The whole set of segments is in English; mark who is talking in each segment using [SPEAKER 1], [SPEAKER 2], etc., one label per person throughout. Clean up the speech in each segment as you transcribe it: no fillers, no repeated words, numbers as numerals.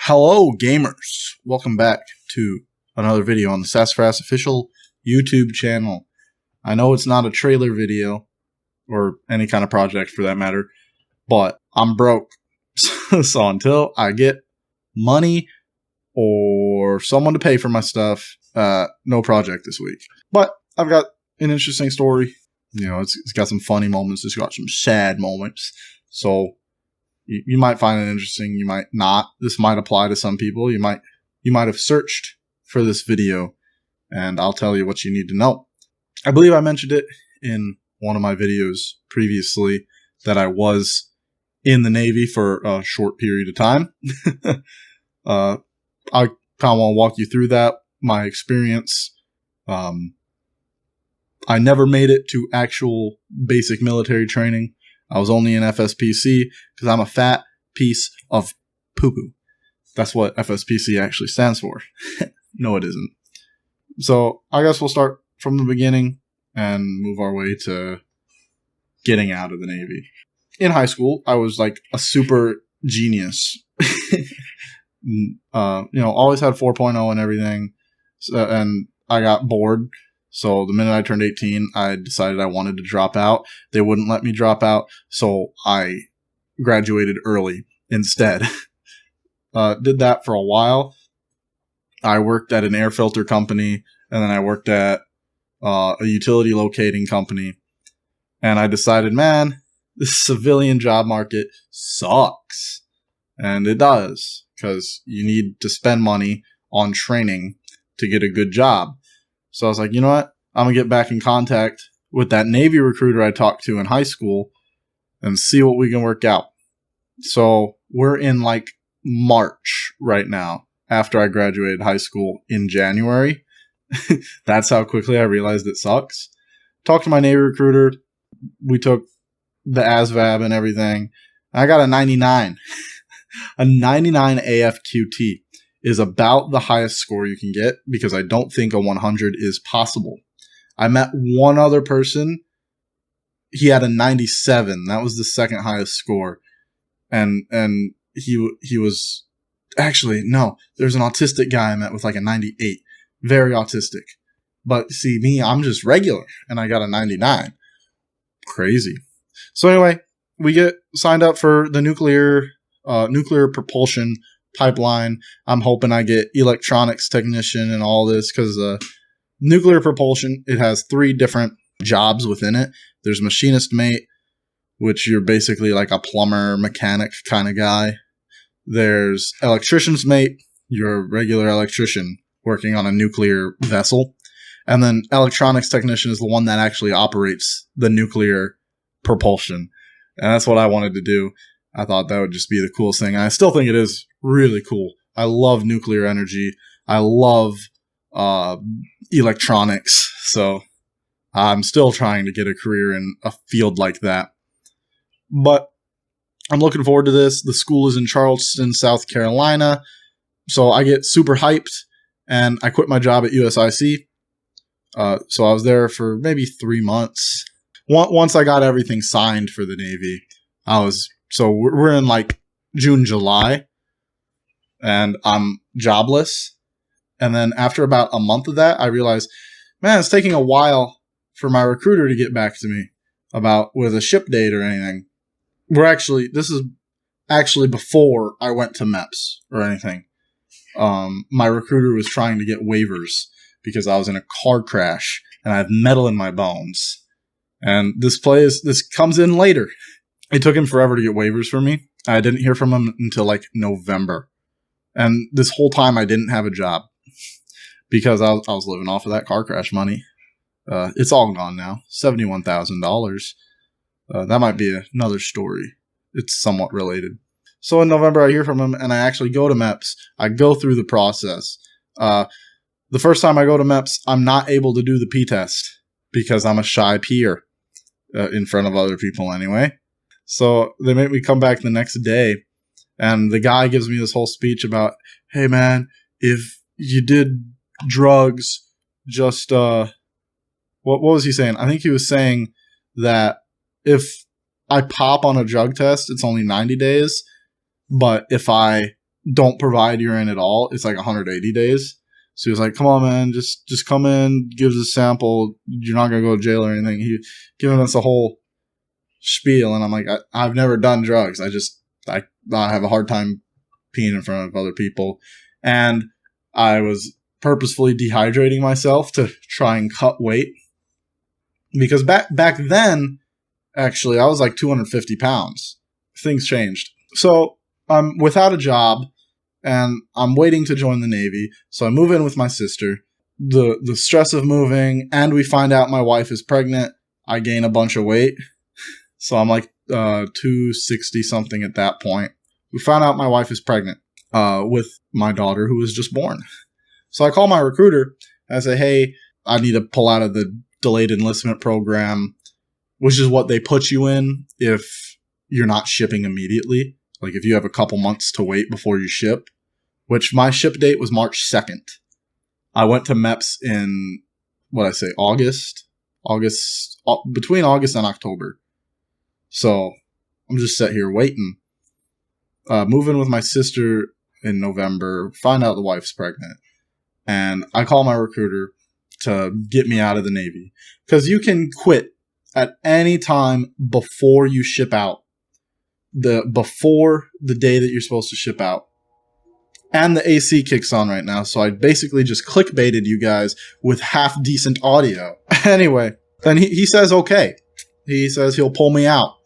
[SPEAKER 1] Hello, gamers. Welcome back to another video on the Sassafras official YouTube channel. I know it's not a trailer video, or any kind of project for that matter, but I'm broke. So until I get money or someone to pay for my stuff, no project this week. But I've got an interesting story. You know, it's got some funny moments. It's got some sad moments. So you might find it interesting. You might not. This might apply to some people. You might have searched for this video, and I'll tell you what you need to know. I believe I mentioned it in one of my videos previously that I was in the Navy for a short period of time. I kind of want to walk you through that, my experience. I never made it to actual basic military training. I was only in FSPC because I'm a fat piece of poo-poo. That's what FSPC actually stands for. No, it isn't. So I guess we'll start from the beginning and move our way to getting out of the Navy. In high school, I was like a super genius. Always had 4.0 and everything. And I got bored. So the minute I turned 18, I decided I wanted to drop out. They wouldn't let me drop out, so I graduated early instead. Did that for a while. I worked at an air filter company, and then I worked at a utility locating company. And I decided, man, this civilian job market sucks. And it does, because you need to spend money on training to get a good job. So I was like, you know what? I'm going to get back in contact with that Navy recruiter I talked to in high school and see what we can work out. So we're in like March right now after I graduated high school in January. That's how quickly I realized it sucks. Talked to my Navy recruiter. We took the ASVAB and everything. I got a 99. A 99 AFQT. Is about the highest score you can get because I don't think a 100 is possible. I met one other person. He had a 97. That was the second highest score. And he was actually, no, there's an autistic guy I met with like a 98. Very autistic. But see, me, I'm just regular and I got a 99. Crazy. So anyway, we get signed up for the nuclear propulsion pipeline. I'm hoping I get electronics technician and all this because nuclear propulsion, it has 3 different jobs within it. There's machinist mate, which you're basically like a plumber, mechanic kind of guy. There's electrician's mate, you're a regular electrician working on a nuclear vessel. And then electronics technician is the one that actually operates the nuclear propulsion. And that's what I wanted to do. I thought that would just be the coolest thing. And I still think it is really cool. I love nuclear energy. I love electronics. So I'm still trying to get a career in a field like that. But I'm looking forward to this. The school is in Charleston, South Carolina. So I get super hyped. And I quit my job at USIC. So I was there for maybe 3 months. Once I got everything signed for the Navy, So we're in like June, July, and I'm jobless. And then after about a month of that, I realized, man, it's taking a while for my recruiter to get back to me with a ship date or anything. This is actually before I went to MEPS or anything. My recruiter was trying to get waivers because I was in a car crash and I have metal in my bones. And this comes in later. It took him forever to get waivers for me. I didn't hear from him until like November. And this whole time I didn't have a job because I was living off of that car crash money. It's all gone now. $71,000. That might be another story. It's somewhat related. So in November I hear from him and I actually go to MEPS. I go through the process. The first time I go to MEPS, I'm not able to do the P-test because I'm a shy peer in front of other people anyway. So they make me come back the next day, and the guy gives me this whole speech about, hey man, if you did drugs, just, what was he saying? I think he was saying that if I pop on a drug test, it's only 90 days, but if I don't provide urine at all, it's like 180 days. So he was like, come on, man, just come in, give us a sample. You're not going to go to jail or anything. He giving us a whole spiel. And I'm like, I've never done drugs. I have a hard time peeing in front of other people. And I was purposefully dehydrating myself to try and cut weight. Because back then, actually, I was like 250 pounds. Things changed. So I'm without a job, and I'm waiting to join the Navy. So I move in with my sister. The stress of moving, and we find out my wife is pregnant. I gain a bunch of weight. So I'm like 260 something at that point. We found out my wife is pregnant with my daughter who was just born. So I call my recruiter. I say, hey, I need to pull out of the delayed enlistment program, which is what they put you in if you're not shipping immediately. Like if you have a couple months to wait before you ship, which my ship date was March 2nd. I went to MEPS in, August, between August and October. So I'm just sitting here waiting. Moving with my sister in November, find out the wife's pregnant. And I call my recruiter to get me out of the Navy. Because you can quit at any time before you ship out. Before the day that you're supposed to ship out. And the AC kicks on right now, so I basically just clickbaited you guys with half decent audio. Anyway, then he says okay. He says he'll pull me out.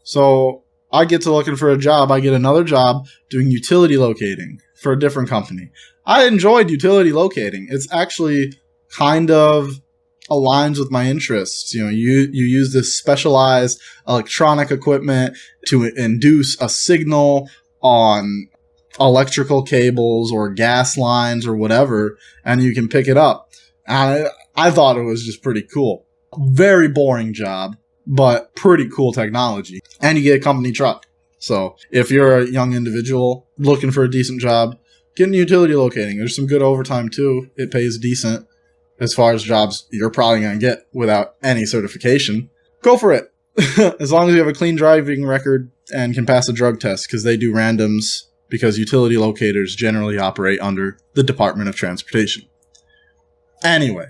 [SPEAKER 1] So I get to looking for a job. I get another job doing utility locating for a different company. I enjoyed utility locating. It's actually kind of aligns with my interests. You know, you use this specialized electronic equipment to induce a signal on electrical cables or gas lines or whatever, and you can pick it up. And I thought it was just pretty cool. Very boring job, but pretty cool technology. And you get a company truck. So if you're a young individual looking for a decent job, get in utility locating. There's some good overtime too. It pays decent. As far as jobs you're probably going to get without any certification, go for it. As long as you have a clean driving record and can pass a drug test, because they do randoms, because utility locators generally operate under the Department of Transportation. Anyway,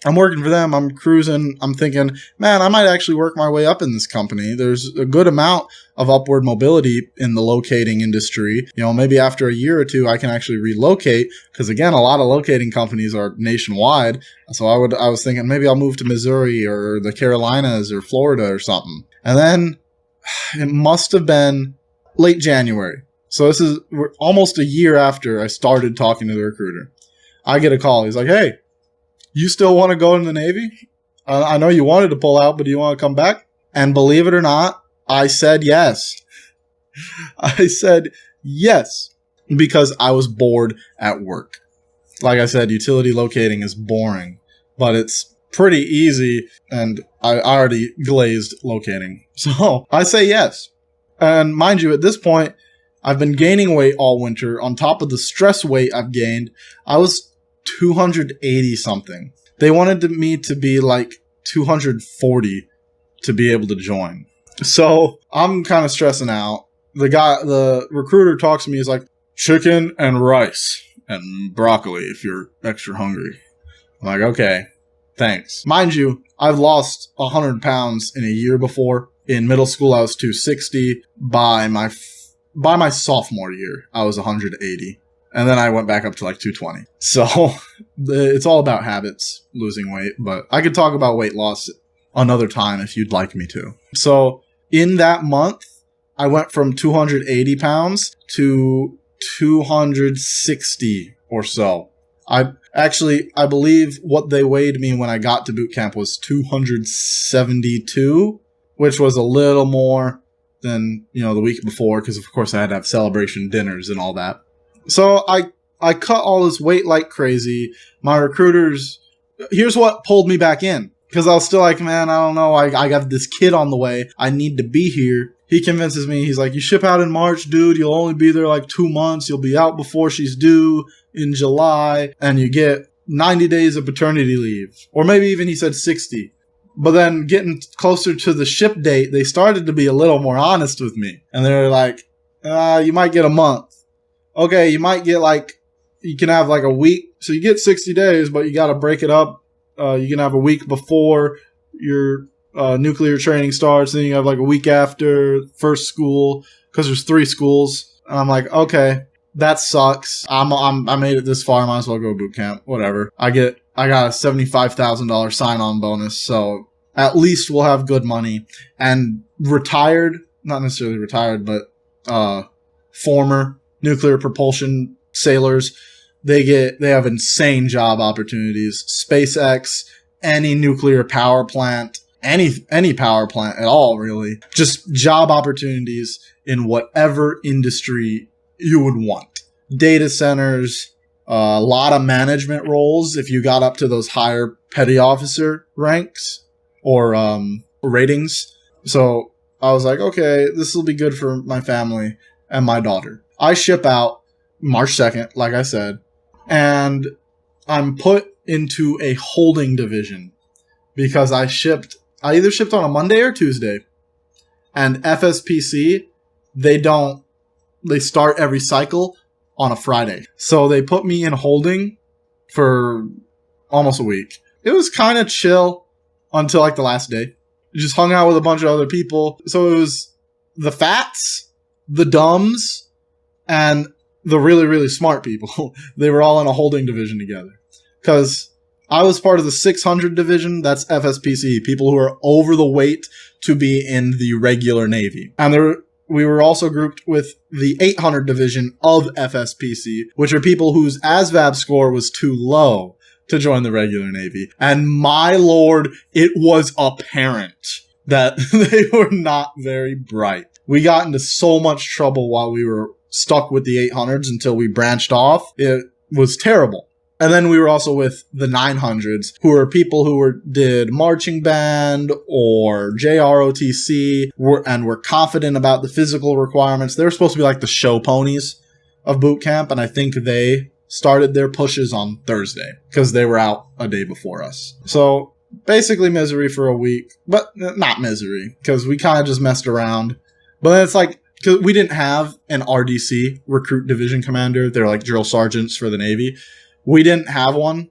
[SPEAKER 1] I'm working for them. I'm cruising. I'm thinking, man, I might actually work my way up in this company. There's a good amount of upward mobility in the locating industry. You know, maybe after a year or two, I can actually relocate. Because again, a lot of locating companies are nationwide. So I was thinking maybe I'll move to Missouri or the Carolinas or Florida or something. And then it must have been late January. So we're almost a year after I started talking to the recruiter. I get a call. He's like, hey, you still want to go in the Navy? I know you wanted to pull out, but do you want to come back? And believe it or not, I said yes. I said yes because I was bored at work. Like I said, utility locating is boring, but it's pretty easy, and I already glazed locating. So I say yes. And mind you, at this point, I've been gaining weight all winter. On top of the stress weight I've gained, I was 280 something. They wanted me to be like 240 to be able to join. So I'm kind of stressing out. The recruiter talks to me. He's like, chicken and rice and broccoli if you're extra hungry. I'm like, okay, thanks. Mind you, I've lost 100 pounds in a year before. In middle school, I was 260. By my sophomore year, I was 180. And then I went back up to like 220. So it's all about habits, losing weight. But I could talk about weight loss another time if you'd like me to. So in that month, I went from 280 pounds to 260 or so. I believe what they weighed me when I got to boot camp was 272, which was a little more than, the week before, because of course I had to have celebration dinners and all that. So I cut all this weight like crazy. My recruiters, here's what pulled me back in. Because I was still like, man, I don't know. I got this kid on the way. I need to be here. He convinces me. He's like, you ship out in March, dude. You'll only be there like 2 months. You'll be out before she's due in July. And you get 90 days of paternity leave. Or maybe even he said 60. But then getting closer to the ship date, they started to be a little more honest with me. And they were like, you might get a month. okay, you might get like, you can have like a week. So you get 60 days, but you got to break it up. You can have a week before your nuclear training starts. Then you have like a week after first school, because there's 3 schools. And I'm like, okay, that sucks. I made it this far. I might as well go boot camp. Whatever. I got a $75,000 sign-on bonus. So at least we'll have good money. And retired, not necessarily retired, but former nuclear propulsion sailors, they have insane job opportunities. SpaceX, any nuclear power plant, any power plant at all, really. Just job opportunities in whatever industry you would want. Data centers, a lot of management roles if you got up to those higher petty officer ranks or ratings. So I was like, okay, this will be good for my family and my daughter. I ship out March 2nd, like I said, and I'm put into a holding division because I either shipped on a Monday or Tuesday. And FSPC, they start every cycle on a Friday. So they put me in holding for almost a week. It was kind of chill until like the last day. Just hung out with a bunch of other people. So it was the fats, the dumbs, and the really, really smart people. They were all in a holding division together. Because I was part of the 600 division. That's FSPC. People who are over the weight to be in the regular Navy. And we were also grouped with the 800 division of FSPC, which are people whose ASVAB score was too low to join the regular Navy. And my lord, it was apparent that they were not very bright. We got into so much trouble while we were stuck with the 800s until we branched off. It was terrible. And then we were also with the 900s, who are people who did marching band or JROTC and were confident about the physical requirements. They were supposed to be like the show ponies of boot camp, and I think they started their pushes on Thursday because they were out a day before us. So basically misery for a week, but not misery because we kind of just messed around. But then it's like, because we didn't have an RDC, recruit division commander. They're like drill sergeants for the Navy. We didn't have one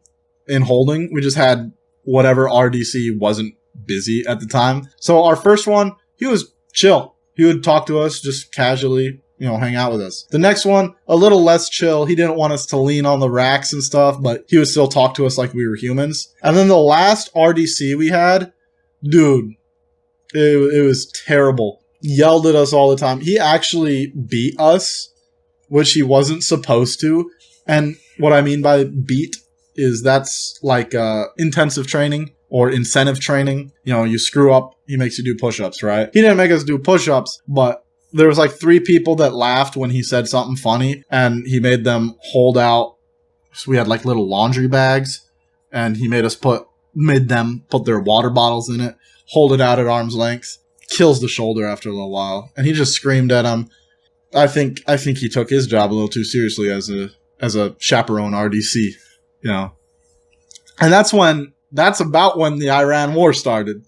[SPEAKER 1] in holding. We just had whatever RDC wasn't busy at the time. So our first one, he was chill. He would talk to us just casually, hang out with us. The next one, a little less chill. He didn't want us to lean on the racks and stuff, but he would still talk to us like we were humans. And then the last RDC we had, dude, it was terrible. Yelled at us all the time. He actually beat us, which he wasn't supposed to. And what I mean by beat is that's like intensive training or incentive training. You screw up, he makes you do push-ups, right? He didn't make us do push-ups, but there was like 3 people that laughed when he said something funny, and he made them hold out. So we had like little laundry bags, and he made them put their water bottles in it, hold it out at arm's length. Kills the shoulder after a little while. And he just screamed at him. I think he took his job a little too seriously as a chaperone RDC, And that's about when the Iran war started.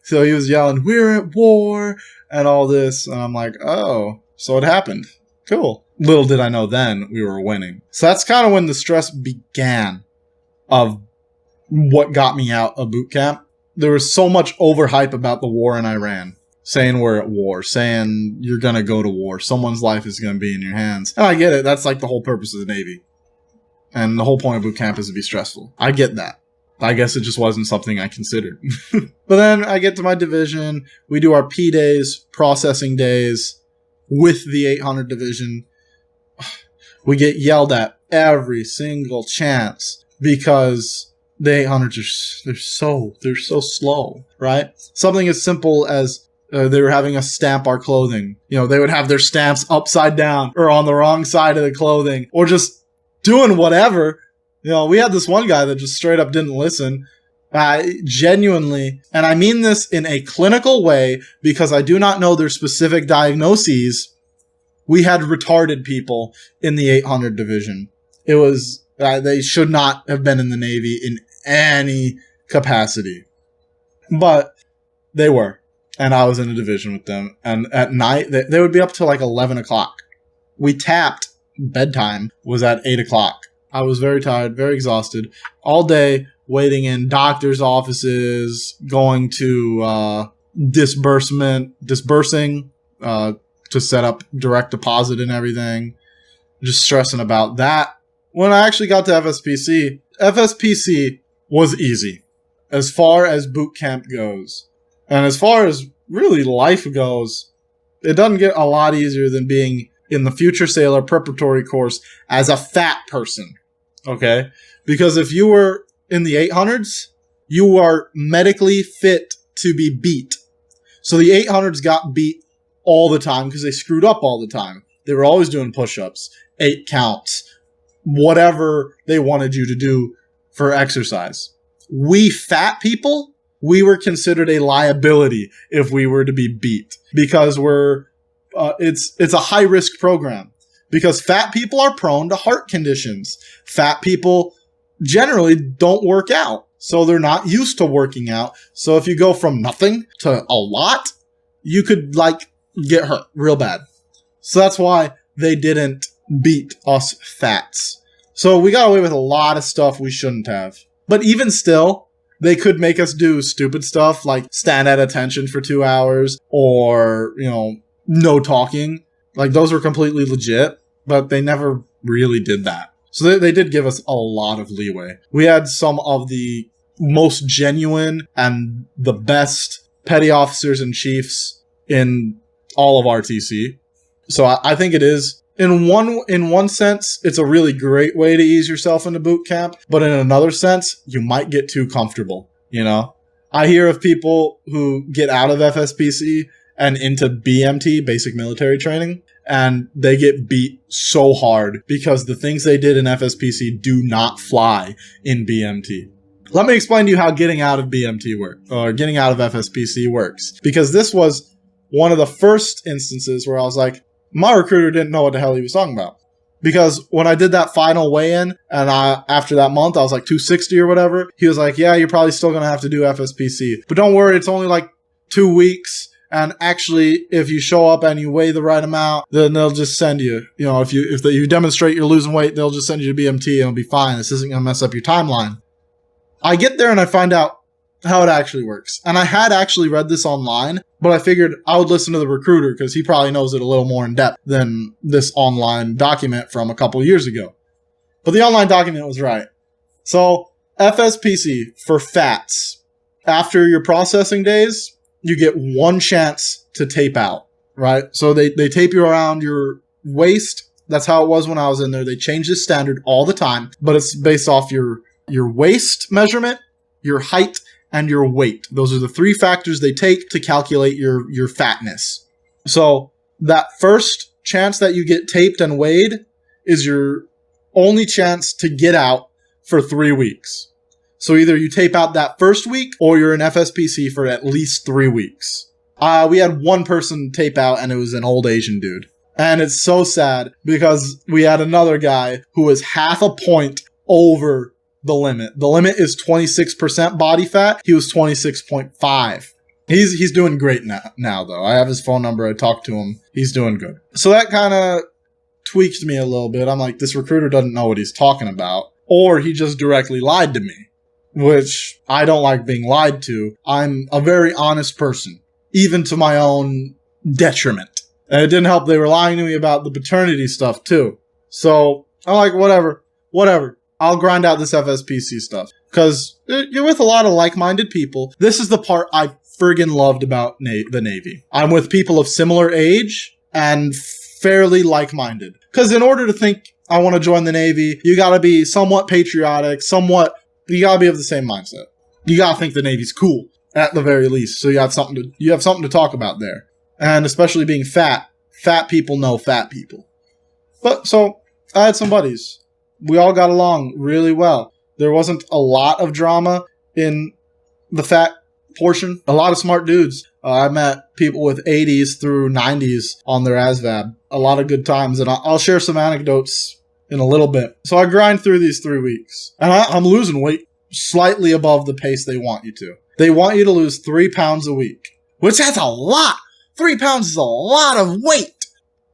[SPEAKER 1] So he was yelling, "We're at war," and all this. And I'm like, oh, so it happened. Cool. Little did I know then we were winning. So that's kind of when the stress began of what got me out of boot camp. There was so much overhype about the war in Iran. Saying we're at war, saying you're going to go to war, someone's life is going to be in your hands. And I get it. That's like the whole purpose of the Navy. And the whole point of boot camp is to be stressful. I get that. I guess it just wasn't something I considered. But then I get to my division. We do our P days, processing days with the 800 division. We get yelled at every single chance because the 800s they're so slow, right? Something as simple as they were having us stamp our clothing. They would have their stamps upside down or on the wrong side of the clothing or just doing whatever. We had this one guy that just straight up didn't listen. Genuinely, and I mean this in a clinical way because I do not know their specific diagnoses. We had retarded people in the 800 division. It was, they should not have been in the Navy in any capacity. But they were. And I was in a division with them. And at night, they would be up till like 11 o'clock. we tapped. Bedtime was at 8 o'clock. I was very tired, very exhausted. All day waiting in doctor's offices, going to disbursing to set up direct deposit and everything. Just stressing about that. When I actually got to FSPC was easy as far as boot camp goes. And as far as really life goes, it doesn't get a lot easier than being in the Future Sailor Preparatory Course as a fat person. Okay? Because if you were in the 800s, you are medically fit to be beat. So the 800s got beat all the time because they screwed up all the time. They were always doing push-ups, 8 counts, whatever they wanted you to do for exercise. We fat people, we were considered a liability if we were to be beat because it's a high-risk program because fat people are prone to heart conditions. Fat people generally don't work out, so they're not used to working out. So if you go from nothing to a lot, you could get hurt real bad. So that's why they didn't beat us fats. So we got away with a lot of stuff we shouldn't have. But even still, they could make us do stupid stuff like stand at attention for 2 hours or, no talking. Like those were completely legit, but they never really did that. So they did give us a lot of leeway. We had some of the most genuine and the best petty officers and chiefs in all of RTC. So I think it is, in one sense, it's a really great way to ease yourself into boot camp. But in another sense, you might get too comfortable, I hear of people who get out of FSPC and into BMT, basic military training, and they get beat so hard because the things they did in FSPC do not fly in BMT. Let me explain to you how getting out of BMT getting out of FSPC works. Because this was one of the first instances where I was like, my recruiter didn't know what the hell he was talking about. Because when I did that final weigh-in, and after that month, I was like 260 or whatever, he was like, yeah, you're probably still going to have to do FSPC. But don't worry, it's only like 2 weeks. And actually, if you show up and you weigh the right amount, then they'll just send you. If you demonstrate you're losing weight, they'll just send you to BMT and it'll be fine. This isn't going to mess up your timeline. I get there and I find out how it actually works. And I had actually read this online, but I figured I would listen to the recruiter because he probably knows it a little more in depth than this online document from a couple years ago. But the online document was right. So FSPC for fats, after your processing days, you get one chance to tape out, right? So they tape you around your waist. That's how it was when I was in there. They change the standard all the time, but it's based off your waist measurement, your height, and your weight. Those are the 3 factors they take to calculate your fatness. So that first chance that you get taped and weighed is your only chance to get out for 3 weeks. So either you tape out that first week or you're in FSPC for at least 3 weeks. We had one person tape out and it was an old Asian dude. And it's so sad because we had another guy who was half a point over the limit. The limit is 26% body fat. He was 26.5. He's doing great now though. I have his phone number. I talked to him. He's doing good. So that kind of tweaked me a little bit. I'm like, this recruiter doesn't know what he's talking about. Or he just directly lied to me. Which I don't like being lied to. I'm a very honest person, even to my own detriment. And it didn't help they were lying to me about the paternity stuff too. So I'm like, whatever. I'll grind out this FSPC stuff. Because you're with a lot of like-minded people. This is the part I friggin' loved about the Navy. I'm with people of similar age and fairly like-minded. Because in order to think I want to join the Navy, you gotta be somewhat patriotic, you gotta be of the same mindset. You gotta think the Navy's cool, at the very least. So you have something to talk about there. And especially being fat people know fat people. But so I had some buddies. We all got along really well. There wasn't a lot of drama in the fat portion. A lot of smart dudes. I met people with 80s through 90s on their ASVAB. A lot of good times. And I'll share some anecdotes in a little bit. So I grind through these 3 weeks. And I'm losing weight slightly above the pace they want you to. They want you to lose 3 pounds a week. Which that's a lot. 3 pounds is a lot of weight.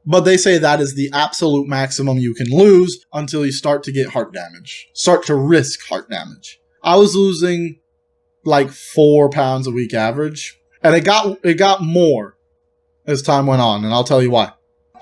[SPEAKER 1] But they say that is the absolute maximum you can lose until you start to get heart damage. Start to risk heart damage. I was losing like 4 pounds a week average. And it got more as time went on, and I'll tell you why.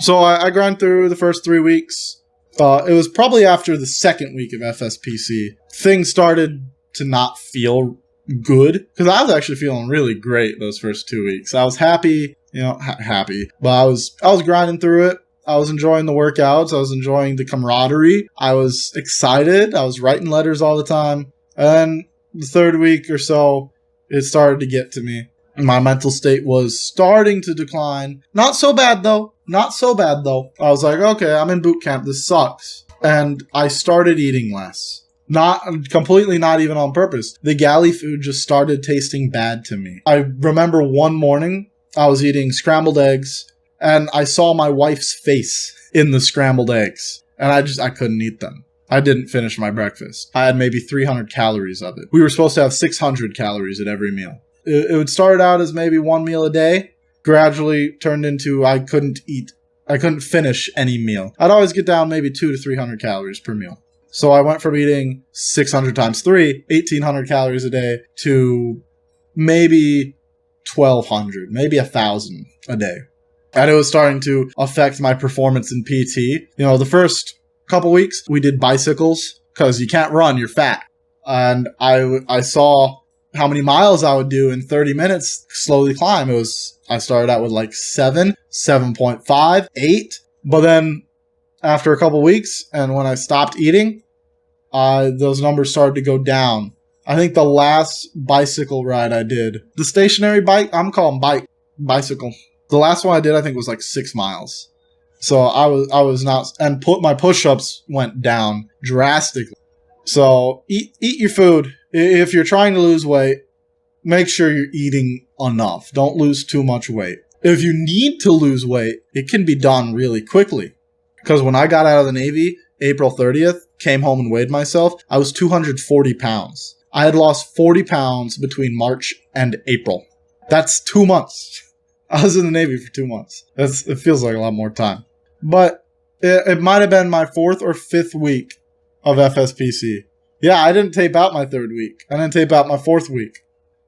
[SPEAKER 1] So I grind through the first 3 weeks. It was probably after the second week of FSPC, things started to not feel good. Because I was actually feeling really great those first 2 weeks. I was happy, happy. But I was grinding through it. I was enjoying the workouts. I was enjoying the camaraderie. I was excited. I was writing letters all the time. And then the third week or so, it started to get to me. My mental state was starting to decline. Not so bad though. I was like, okay, I'm in boot camp. This sucks. And I started eating less. Not even on purpose. The galley food just started tasting bad to me. I remember one morning I was eating scrambled eggs and I saw my wife's face in the scrambled eggs. And I couldn't eat them. I didn't finish my breakfast. I had maybe 300 calories of it. We were supposed to have 600 calories at every meal. It would start out as maybe one meal a day, gradually turned into I couldn't finish any meal. I'd always get down maybe 200 to 300 calories per meal. So I went from eating 600 times 3, 1,800 calories a day, to maybe 1,200, maybe 1,000 a day. And it was starting to affect my performance in PT. The first couple weeks, we did bicycles, because you can't run, you're fat. And I saw how many miles I would do in 30 minutes slowly climb. I started out with like 7, 7.5, 8. But then after a couple weeks, and when I stopped eating, those numbers started to go down. I think the last bicycle ride I did, the stationary bike, I'm calling bicycle. The last one I did, I think, was like 6 miles. So I was not, and my push-ups went down drastically. So eat your food. If you're trying to lose weight, make sure you're eating enough. Don't lose too much weight. If you need to lose weight, it can be done really quickly. Because when I got out of the Navy, April 30th, came home and weighed myself, I was 240 pounds. I had lost 40 pounds between March and April. That's 2 months. I was in the Navy for 2 months. It feels like a lot more time. But it might have been my 4th or 5th week of FSPC. Yeah, I didn't tape out my 3rd week. I didn't tape out my 4th week.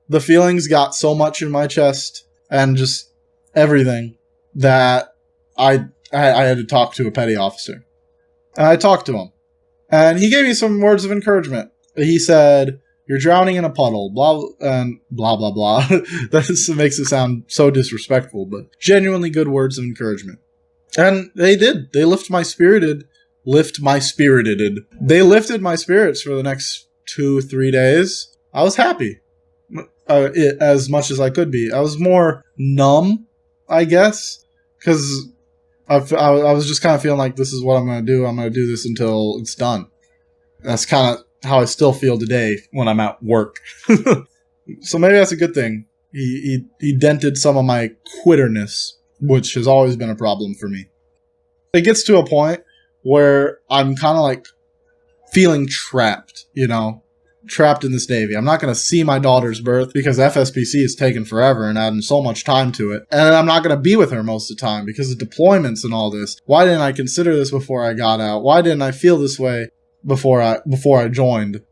[SPEAKER 1] The feelings got so much in my chest and just everything that I had to talk to a petty officer. And I talked to him. And he gave me some words of encouragement. He said, "You're drowning in a puddle, blah, and blah, blah, blah." That makes it sound so disrespectful, but genuinely good words of encouragement. And they did. They lifted my spirits for the next 2-3 days. I was happy. As much as I could be. I was more numb, I guess, because I was just kind of feeling like this is what I'm going to do. I'm going to do this until it's done. That's kind of how I still feel today when I'm at work. So maybe that's a good thing. He dented some of my quitterness, which has always been a problem for me. It gets to a point where I'm kind of like feeling trapped, trapped in this Navy. I'm not going to see my daughter's birth because FSPC is taking forever and adding so much time to it. And I'm not going to be with her most of the time because of deployments and all this. Why didn't I consider this before I got out? Why didn't I feel this way before I joined?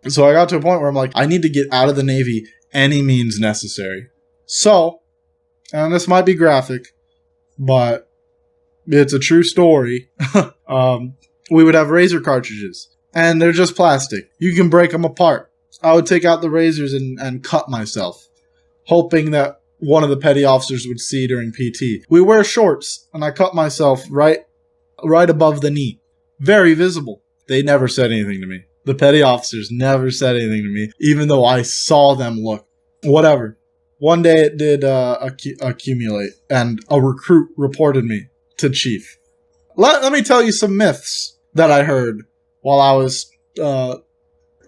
[SPEAKER 1] So I got to a point where I'm like, I need to get out of the Navy any means necessary. So, and this might be graphic, but it's a true story. We would have razor cartridges. And they're just plastic. You can break them apart. I would take out the razors and cut myself, hoping that one of the petty officers would see during PT. We wear shorts, and I cut myself right above the knee. Very visible. They never said anything to me. The petty officers never said anything to me, even though I saw them look. Whatever. One day it did accumulate, and a recruit reported me to chief. Let me tell you some myths that I heard while I was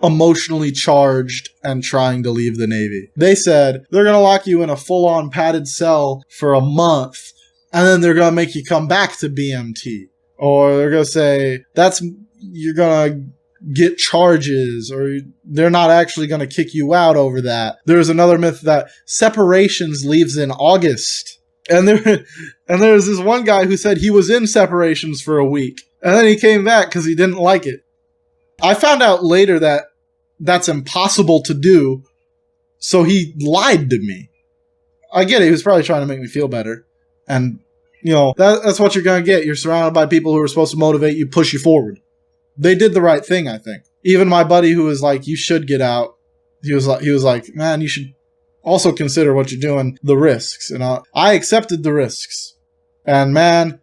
[SPEAKER 1] emotionally charged and trying to leave the Navy. They said they're going to lock you in a full-on padded cell for a month, and then they're going to make you come back to BMT. Or they're going to say, you're going to get charges, or they're not actually going to kick you out over that. There's another myth that separations leaves in August. And there was this one guy who said he was in separations for a week, and then he came back because he didn't like it. I found out later that that's impossible to do, so he lied to me. I get it. He was probably trying to make me feel better. And, that's what you're going to get. You're surrounded by people who are supposed to motivate you, push you forward. They did the right thing, I think. Even my buddy who was like, you should get out, he was like, man, you should also consider what you're doing, the risks. And I accepted the risks. And man,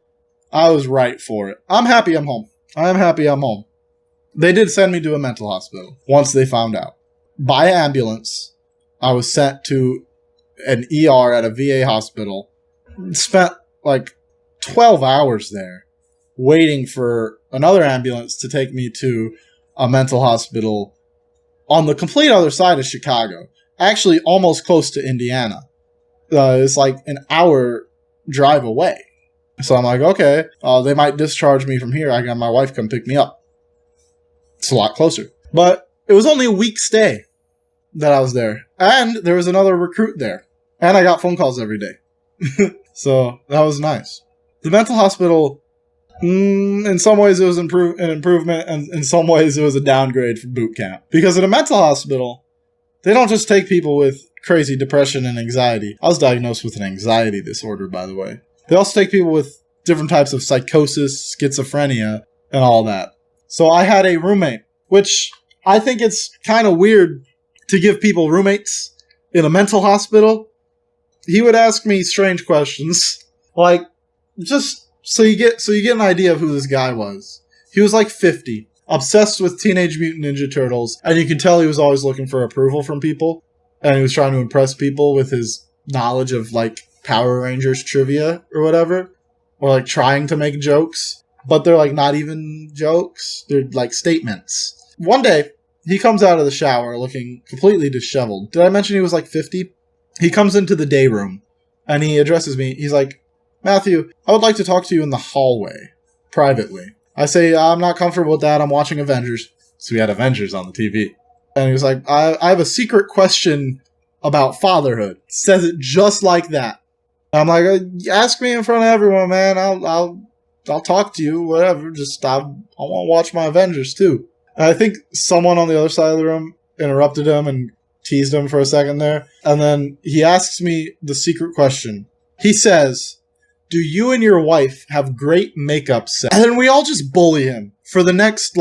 [SPEAKER 1] I was right for it. I'm happy I'm home. I'm happy I'm home. They did send me to a mental hospital once they found out. By ambulance, I was sent to an ER at a VA hospital. Spent like 12 hours there waiting for another ambulance to take me to a mental hospital on the complete other side of Chicago. Actually, almost close to Indiana. It's like an hour drive away. So I'm like, okay, they might discharge me from here. I got my wife come pick me up. It's a lot closer. But it was only a week stay that I was there. And there was another recruit there. And I got phone calls every day. So that was nice. The mental hospital, in some ways it was an improvement, and in some ways it was a downgrade from boot camp. Because at a mental hospital, they don't just take people with crazy depression and anxiety. I was diagnosed with an anxiety disorder, by the way. They also take people with different types of psychosis, schizophrenia, and all that. So I had a roommate, which I think it's kind of weird to give people roommates in a mental hospital. He would ask me strange questions, like, just so you get an idea of who this guy was. He was like 50, obsessed with Teenage Mutant Ninja Turtles, and you can tell he was always looking for approval from people, and he was trying to impress people with his knowledge of, like, Power Rangers trivia or whatever, or, like, trying to make jokes, but they're, like, not even jokes. They're, like, statements. One day, he comes out of the shower looking completely disheveled. Did I mention he was, like, 50? He comes into the day room, and he addresses me. He's like, Matthew, I would like to talk to you in the hallway, privately. I say, I'm not comfortable with that. I'm watching Avengers. So we had Avengers on the TV. And he was like, I have a secret question about fatherhood. Says it just like that. I'm like, ask me in front of everyone, man. I'll talk to you, whatever. Just, I want to watch my Avengers, too. And I think someone on the other side of the room interrupted him and teased him for a second there. And then he asks me the secret question. He says, do you and your wife have great makeup sex? And then we all just bully him for the next,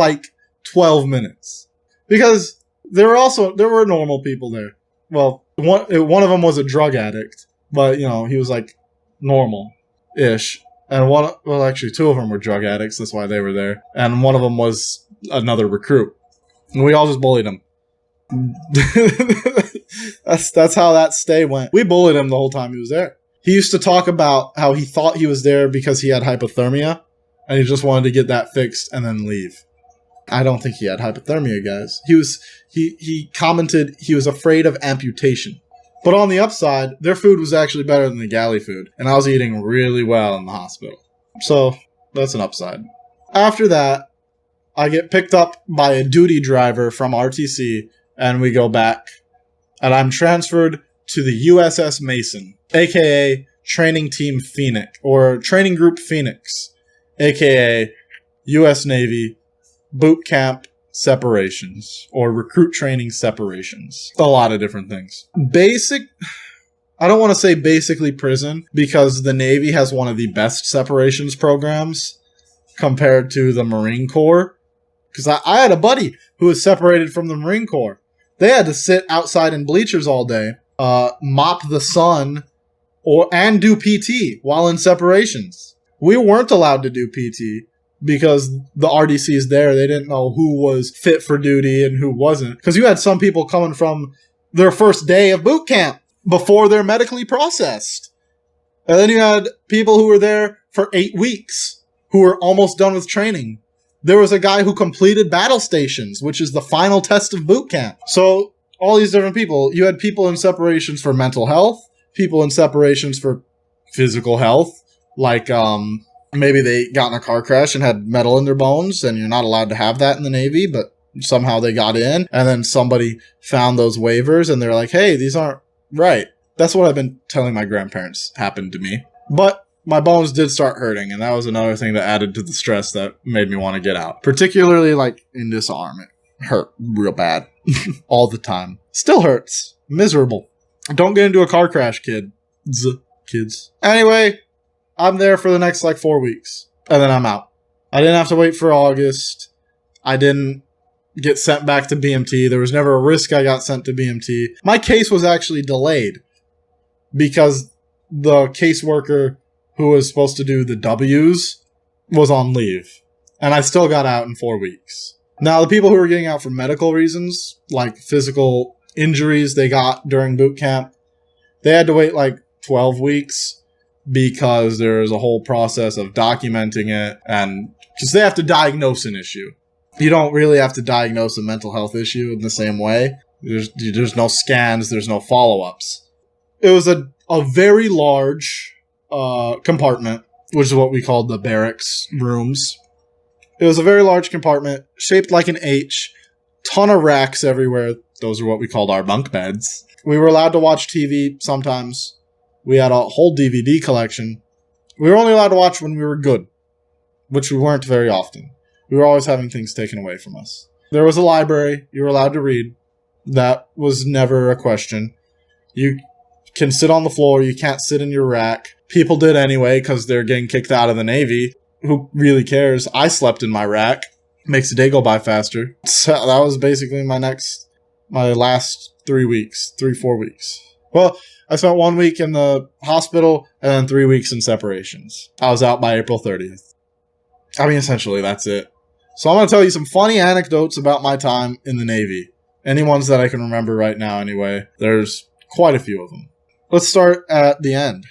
[SPEAKER 1] 12 minutes. Because there were normal people there. Well, one of them was a drug addict. But, he was, normal-ish. And actually, two of them were drug addicts. That's why they were there. And one of them was another recruit. And we all just bullied him. That's how that stay went. We bullied him the whole time he was there. He used to talk about how he thought he was there because he had hypothermia, and he just wanted to get that fixed and then leave. I don't think he had hypothermia, guys. He commented he was afraid of amputation. But on the upside, their food was actually better than the galley food, and I was eating really well in the hospital. So, that's an upside. After that, I get picked up by a duty driver from RTC, and we go back. And I'm transferred to the USS Mason, aka Training Team Phoenix, or Training Group Phoenix, aka US Navy Boot Camp Separations, or Recruit Training Separations. A lot of different things. I don't want to say basically prison, because the Navy has one of the best separations programs compared to the Marine Corps. Because I had a buddy who was separated from the Marine Corps. They had to sit outside in bleachers all day, mop the sun, and do PT while in separations. We weren't allowed to do PT because the RDC is there. They didn't know who was fit for duty and who wasn't. Because you had some people coming from their first day of boot camp before they're medically processed. And then you had people who were there for 8 weeks who were almost done with training. There was a guy who completed battle stations, which is the final test of boot camp. So all these different people. You had people in separations for mental health, people in separations for physical health, like maybe they got in a car crash and had metal in their bones, and you're not allowed to have that in the Navy, but somehow they got in, and then somebody found those waivers, and they're like, hey, these aren't right. That's what I've been telling my grandparents happened to me. But my bones did start hurting, and that was another thing that added to the stress that made me want to get out. Particularly, like, in this arm. It hurt real bad. All the time. Still hurts. Miserable. Don't get into a car crash, kids. Anyway, I'm there for the next, 4 weeks. And then I'm out. I didn't have to wait for August. I didn't get sent back to BMT. There was never a risk I got sent to BMT. My case was actually delayed because the caseworker who was supposed to do the W's was on leave. And I still got out in 4 weeks. Now, the people who were getting out for medical reasons, like physical injuries they got during boot camp, they had to wait 12 weeks because there's a whole process of documenting it, and because they have to diagnose an issue. You don't really have to diagnose a mental health issue in the same way. There's no scans, there's no follow-ups. It was a very large compartment, which is what we called the barracks rooms. It was a very large compartment, shaped like an H, ton of racks everywhere. Those are what we called our bunk beds. We were allowed to watch TV sometimes. We had a whole DVD collection. We were only allowed to watch when we were good, which we weren't very often. We were always having things taken away from us. There was a library. You were allowed to read. That was never a question. You can sit on the floor. You can't sit in your rack. People did anyway because they're getting kicked out of the Navy. Who really cares? I slept in my rack. Makes the day go by faster. So that was basically my last 4 weeks. Well, I spent 1 week in the hospital and then 3 weeks in separations. I was out by April 30th. I mean, essentially, that's it. So I'm going to tell you some funny anecdotes about my time in the Navy. Any ones that I can remember right now, anyway. There's quite a few of them. Let's start at the end.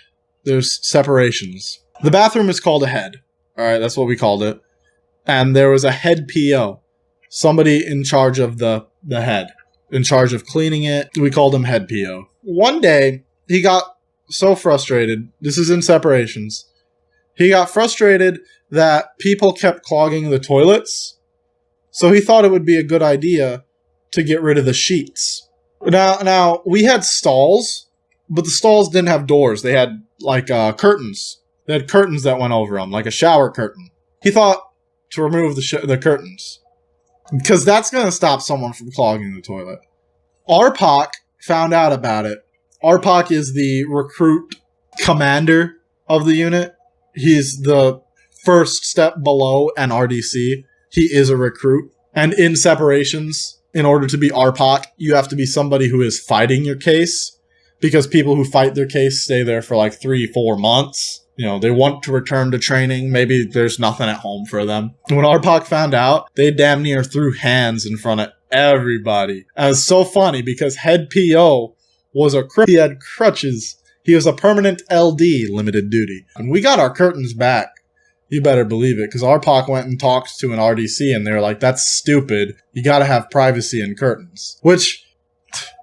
[SPEAKER 1] There's separations. The bathroom is called a head. All right, that's what we called it. And there was a head PO. Somebody in charge of the head. In charge of cleaning it. We called him head PO. One day, he got so frustrated. This is in separations. He got frustrated that people kept clogging the toilets. So he thought it would be a good idea to get rid of the sheets. Now we had stalls, but the stalls didn't have doors. They had curtains. They had curtains that went over them, like a shower curtain. He thought to remove the curtains because that's going to stop someone from clogging the toilet. RPOC found out about it. RPOC is the recruit commander of the unit. He's the first step below an RDC. He is a recruit. And in separations, in order to be RPOC, you have to be somebody who is fighting your case, because people who fight their case stay there for 3-4 months. You know, they want to return to training. Maybe there's nothing at home for them. When RPOC found out, they damn near threw hands in front of everybody. And it's so funny because head PO was he had crutches. He was a permanent LD, limited duty. And we got our curtains back. You better believe it, because RPOC went and talked to an RDC, and they were like, that's stupid. You gotta have privacy and curtains. Which,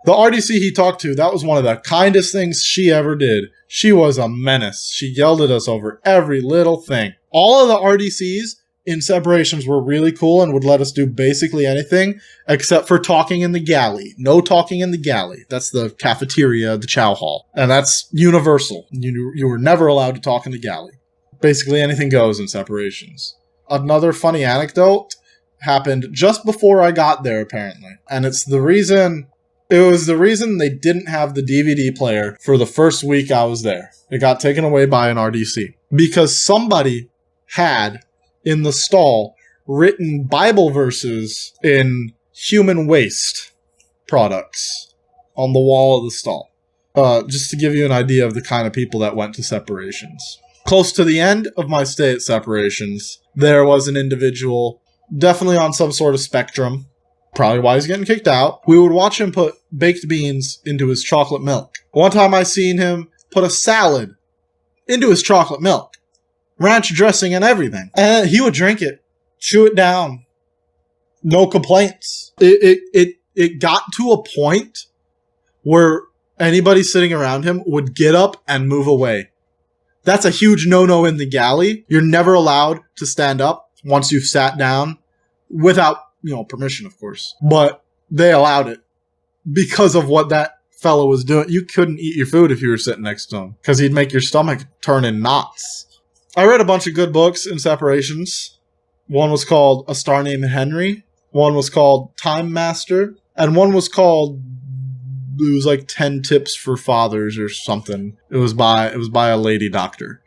[SPEAKER 1] the RDC he talked to, that was one of the kindest things she ever did. She was a menace. She yelled at us over every little thing. All of the RDCs in separations were really cool and would let us do basically anything except for talking in the galley. No talking in the galley. That's the cafeteria, the chow hall. And that's universal. You were never allowed to talk in the galley. Basically anything goes in separations. Another funny anecdote happened just before I got there, apparently. And it was the reason they didn't have the DVD player for the first week I was there. It got taken away by an RDC. Because somebody had, in the stall, written Bible verses in human waste products on the wall of the stall. Just to give you an idea of the kind of people that went to separations. Close to the end of my stay at separations, there was an individual, definitely on some sort of spectrum, probably why he's getting kicked out. We would watch him put baked beans into his chocolate milk. One time I seen him put a salad into his chocolate milk. Ranch dressing and everything. And he would drink it, chew it down. No complaints. It got to a point where anybody sitting around him would get up and move away. That's a huge no-no in the galley. You're never allowed to stand up once you've sat down without, permission, of course. But they allowed it because of what that fellow was doing. You couldn't eat your food if you were sitting next to him because he'd make your stomach turn in knots. I read a bunch of good books in separations. One was called A Star Named Henry. One was called Time Master. And one was called, it was like 10 Tips for Fathers or something. It was by a lady doctor.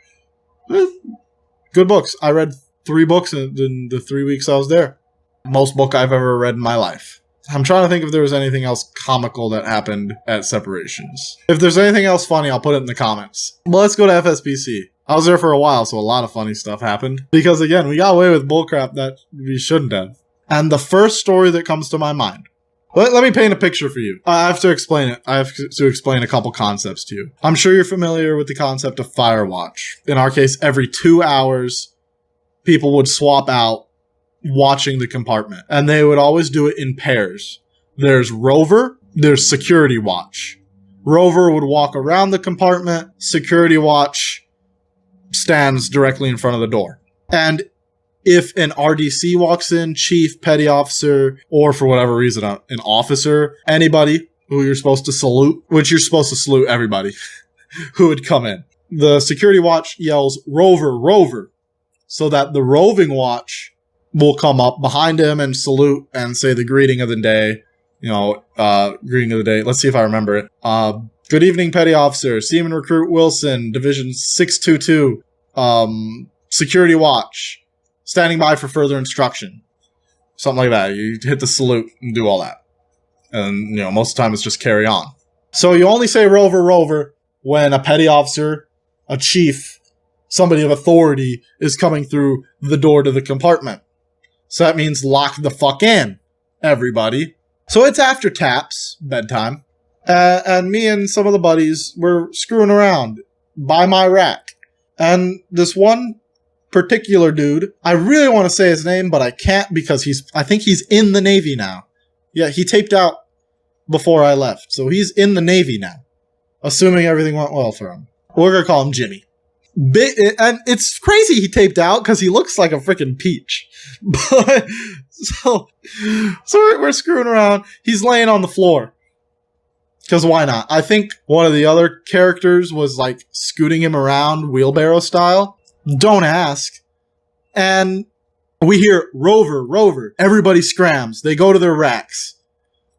[SPEAKER 1] Good books. I read 3 books in the 3 weeks I was there. Most book I've ever read in my life. I'm trying to think if there was anything else comical that happened at separations. If there's anything else funny, I'll put it in the comments. But let's go to FSPC. I was there for a while, so a lot of funny stuff happened. Because again, we got away with bullcrap that we shouldn't have. And the first story that comes to my mind. Let me paint a picture for you. I have to explain it. I have to explain a couple concepts to you. I'm sure you're familiar with the concept of fire watch. In our case, every 2 hours, people would swap out watching the compartment. And they would always do it in pairs. There's Rover, there's Security Watch. Rover would walk around the compartment, Security Watch stands directly in front of the door. And if an RDC walks in, chief, petty officer, or for whatever reason, an officer, anybody who you're supposed to salute, which you're supposed to salute everybody who would come in. The Security Watch yells, Rover, Rover, so that the roving watch will come up behind him and salute and say the greeting of the day. Greeting of the day. Let's see if I remember it. Good evening, Petty Officer. Seaman Recruit Wilson, Division 622. Security Watch. Standing by for further instruction. Something like that. You hit the salute and do all that. And, most of the time it's just carry on. So you only say Rover, Rover when a petty officer, a chief, somebody of authority is coming through the door to the compartment. So that means lock the fuck in, everybody. So it's after taps, bedtime. And me and some of the buddies were screwing around by my rack. And this one particular dude, I really want to say his name, but I can't because I think he's in the Navy now. Yeah, he taped out before I left. So he's in the Navy now. Assuming everything went well for him. We're going to call him Jimmy. And it's crazy he taped out because he looks like a freaking peach. But so we're screwing around. He's laying on the floor. Because why not? I think one of the other characters was like scooting him around wheelbarrow style. Don't ask. And we hear Rover, Rover. Everybody scrams. They go to their racks.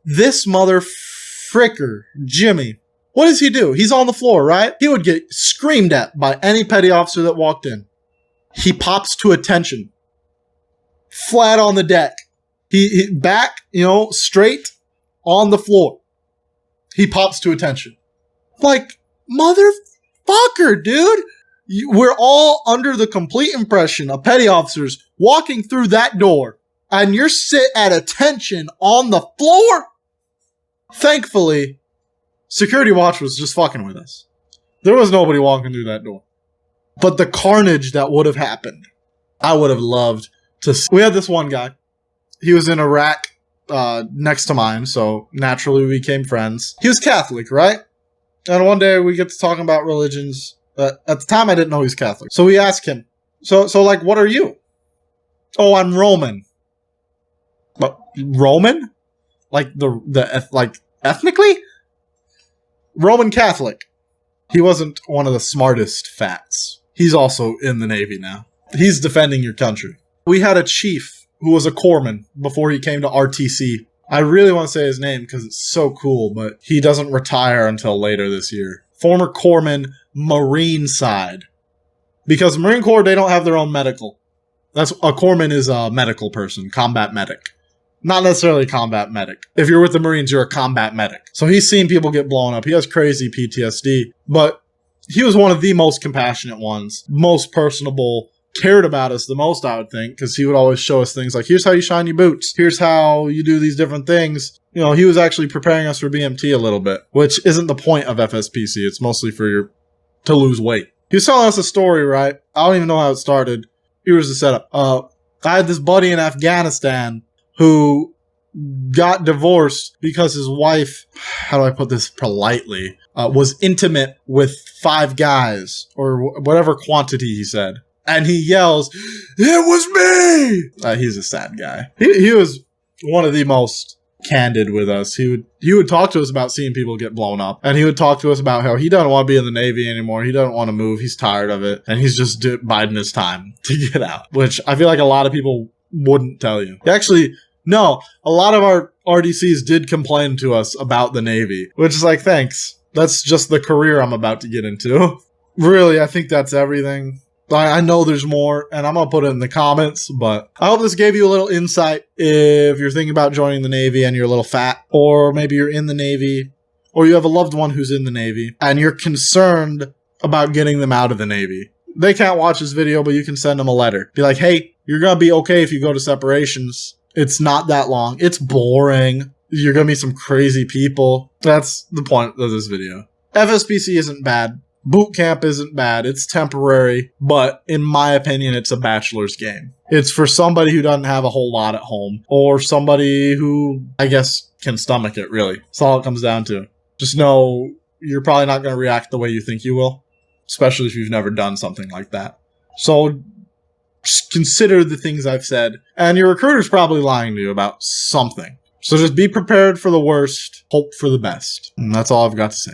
[SPEAKER 1] This mother fricker, Jimmy, what does he do? He's on the floor, right? He would get screamed at by any petty officer that walked in. He pops to attention. Flat on the deck. He back, straight on the floor. He pops to attention. Like, motherfucker, dude. We're all under the complete impression of petty officers walking through that door, and you're sit at attention on the floor? Thankfully, Security Watch was just fucking with us. There was nobody walking through that door. But the carnage that would have happened, I would have loved to see. We had this one guy. He was in a rack next to mine, so naturally we became friends. He was Catholic, right? And one day we get to talking about religions. At the time, I didn't know he was Catholic. So we asked him, so like, what are you? Oh, I'm Roman. But Roman? Like ethnically? Roman Catholic. He wasn't one of the smartest fats. He's also in the Navy now. He's defending your country. We had a chief who was a corpsman before he came to RTC. I really want to say his name because it's so cool, but he doesn't retire until later this year. Former corpsman, Marine side. Because Marine Corps, they don't have their own medical. A corpsman is a medical person, combat medic. Not necessarily a combat medic. If you're with the Marines, you're a combat medic. So he's seen people get blown up. He has crazy PTSD. But he was one of the most compassionate ones. Most personable. Cared about us the most, I would think. Because he would always show us things like, here's how you shine your boots. Here's how you do these different things. He was actually preparing us for BMT a little bit. Which isn't the point of FSPC. It's mostly to lose weight. He was telling us a story, right? I don't even know how it started. Here's the setup. I had this buddy in Afghanistan who got divorced because his wife, how do I put this politely, was intimate with 5 guys, or whatever quantity he said. And he yells, "It was me!" He's a sad guy. He was one of the most candid with us. He would talk to us about seeing people get blown up, and he would talk to us about how he doesn't want to be in the Navy anymore. He doesn't want to move. He's tired of it, and he's just biding his time to get out, which I feel like a lot of people wouldn't tell you. Actually, no, a lot of our RDCs did complain to us about the Navy, which is like, thanks. That's just the career I'm about to get into. Really, I think that's everything. I know there's more, and I'm going to put it in the comments, but I hope this gave you a little insight if you're thinking about joining the Navy and you're a little fat, or maybe you're in the Navy, or you have a loved one who's in the Navy, and you're concerned about getting them out of the Navy. They can't watch this video, but you can send them a letter. Be like, hey, you're going to be okay if you go to separations. It's not that long. It's boring. You're going to meet some crazy people. That's the point of this video. FSPC isn't bad. Boot camp isn't bad. It's temporary, but in my opinion, it's a bachelor's game. It's for somebody who doesn't have a whole lot at home, or somebody who, I guess, can stomach it, really. That's all it comes down to. Just know you're probably not going to react the way you think you will, especially if you've never done something like that. So just consider the things I've said, and your recruiter's probably lying to you about something. So just be prepared for the worst, hope for the best. And that's all I've got to say.